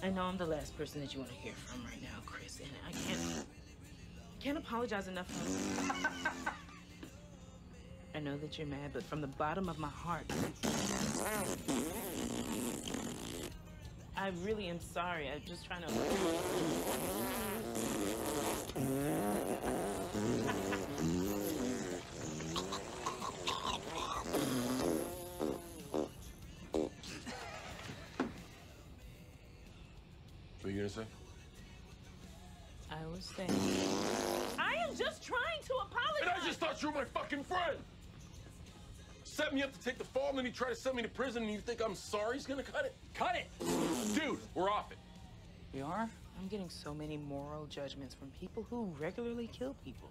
I know I'm the last person that you want to hear from right now, Chris, and I can't apologize enough for I know that you're mad, but from the bottom of my heart, I really am sorry. I'm just trying to... What are you gonna say? I was saying... I am just trying to apologize! And I just thought you were my fucking friend! Set me up to take the fall, and then you try to send me to prison, and you think I'm sorry he's gonna cut it? Cut it! Dude, we're off it. We are? I'm getting so many moral judgments from people who regularly kill people.